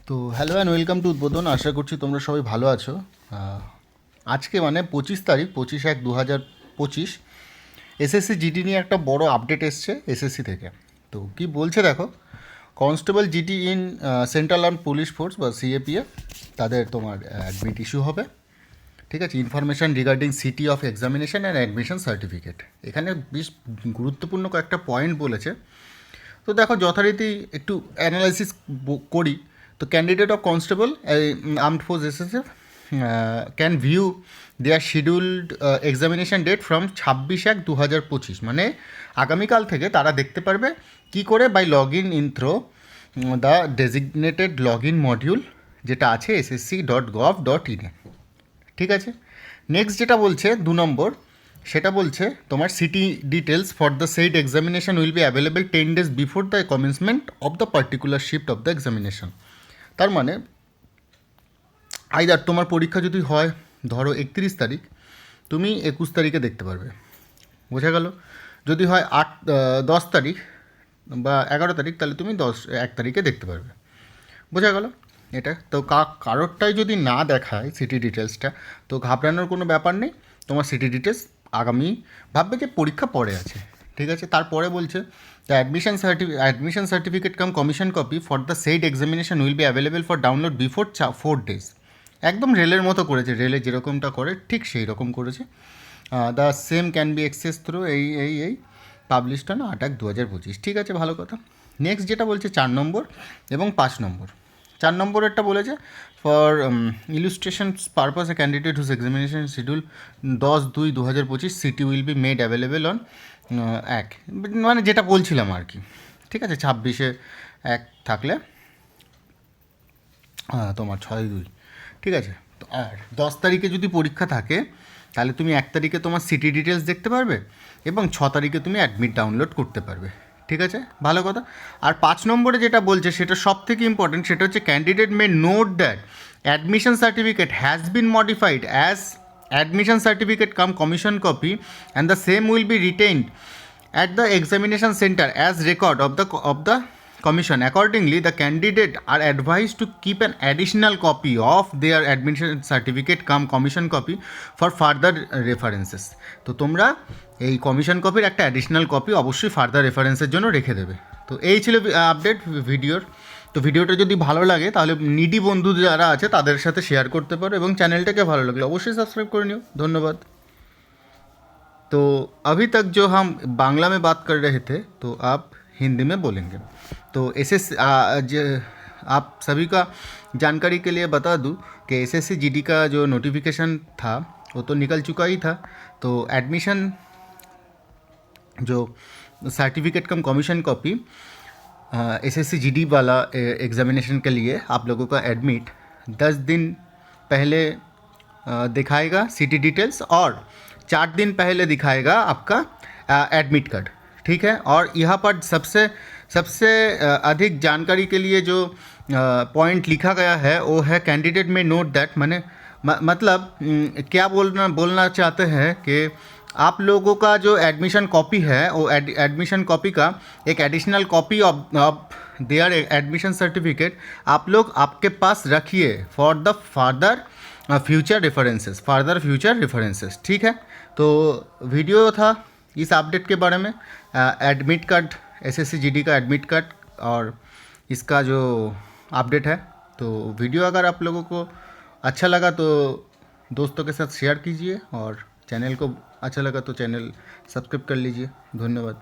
তো hello and welcome to উদ্বোধন। আশা করছি তোমরা সবাই ভালো আছো। আজকে মানে 25 তারিখ, 25/1/2025 এসএসসি জিডি নিয়ে একটা বড় আপডেট এসছে এসএসসি থেকে। তো কি বলছে দেখো, constable GD in central arm police force বা সিএপিএফ তাদের তোমার অ্যাডমিট ইস্যু হবে। ঠিক আছে, information regarding city of examination and admission certificate. এখানে বেশ গুরুত্বপূর্ণ কয়েকটা পয়েন্ট বলেছে। তো দেখো যথারীতি একটু অ্যানালাইসিস করি। তো candidate of constable armed force SSF can view their scheduled examination date from 26/1/2025, মানে আগামীকাল থেকে তারা দেখতে পারবে কি করে by log in through the designated log in module যেটা আছে ssc.gov.in-এ। ঠিক আছে, নেক্সট যেটা বলছে 2 নম্বর, সেটা বলছে তোমার city details for the said examination will be available 10 days before the commencement of the particular shift of the examination. তার মানে আইদার তোমার পরীক্ষা যদি হয় ধরো 31 তারিখ, তুমি 21 তারিখে দেখতে পারবে, বোঝা গেল। যদি হয় 10 তারিখ বা 11 তারিখ, তাহলে তুমি 1 তারিখে দেখতে পারবে, বোঝা গেল। এটা তো কারোরটাই যদি না দেখায় সিটি ডিটেলসটা, তো ঘাবড়ানোর কোনো ব্যাপার নেই। তোমার সিটি ডিটেলস আগামী ভাববে যে পরীক্ষা পরে আছে। ঠিক আছে, তারপরে বলছে the admission certificate come commission copy for the said examination will be available for download before 4 days। একদম রেলের মতো করেছে, রেলে যেরকমটা করে ঠিক সেই রকম করেছে। The same can be access through এই পাবলিশড অন 8/1/2025। ঠিক আছে, ভালো কথা। নেক্সট যেটা বলছে 4 নম্বর এবং 5 নম্বর। 4 নম্বরেরটা বলেছে for illustration purpose a candidate whose examination schedule 10/2/2025 city will be made available on 1, মানে যেটা বলছিলাম আর কি। ঠিক আছে, 26/1 থাকলে তোমার 6/2। ঠিক আছে, তো আর 10 তারিখে যদি পরীক্ষা থাকে, তাহলে তুমি 1 তারিখে তোমার সিটি ডিটেলস দেখতে পারবে এবং 6 তারিখে তুমি অ্যাডমিট ডাউনলোড করতে পারবে। ঠিক আছে, ভালো কথা। আর 5 নম্বরে যেটা বলছে সেটা সব থেকে ইম্পর্টেন্ট, সেটা হচ্ছে candidate may note that admission certificate has been modified as admission certificate come commission copy and the same will be retained at the examination center as record of the commission. Accordingly, the candidate are advised to keep an additional copy of their admission certificate come commission copy for further references. তো তোমরা এই commission কপির একটা additional copy অবশ্যই further রেফারেন্সের জন্য রেখে দেবে। তো এই ছিল আপডেট ভিডিওর। তো ভিডিওটা যদি ভালো লাগে তাহলে নিডি বন্ধু যারা আছে তাদের সাথে শেয়ার করতে পারো এবং চ্যানেলটাকে ভালো লাগলে অবশ্যই সাবস্ক্রাইব করে নিও। ধন্যবাদ। तो अभी तक जो हम बांग्ला में बात कर रहे थे, तो आप हिंदी में बोलेंगे। तो आप सभी का जानकारी के लिए बता दूं कि एसएससी जीडी का जो नोटिफिकेशन था वो तो निकल चुका ही था। तो एडमिशन जो सर्टिफिकेट कम कमीशन कॉपी एसएससी जीडी वाला एग्ज़ामिनेशन के लिए आप लोगों का एडमिट 10 दिन पहले दिखाएगा सिटी डिटेल्स, और 4 दिन पहले दिखाएगा आपका एडमिट कार्ड। ठीक है, और यहाँ पर सबसे सबसे अधिक जानकारी के लिए जो पॉइंट लिखा गया है वो है कैंडिडेट में नोट दैट, मैंने मतलब क्या बोलना चाहते हैं कि आप लोगों का जो एडमिशन कॉपी है वो एडमिशन कॉपी का एक additional copy of their admission certificate आप लोग आपके पास रखिए फॉर द फ्यूचर रेफरेंसेस। ठीक है, तो वीडियो था इस अपडेट के बारे में, एडमिट कार्ड एसएससी जीडी का एडमिट कार्ड और इसका जो अपडेट है। तो वीडियो अगर आप लोगों को अच्छा लगा तो दोस्तों के साथ शेयर कीजिए, और चैनल को अच्छा लगा तो चैनल सब्सक्राइब कर लीजिए। धन्यवाद।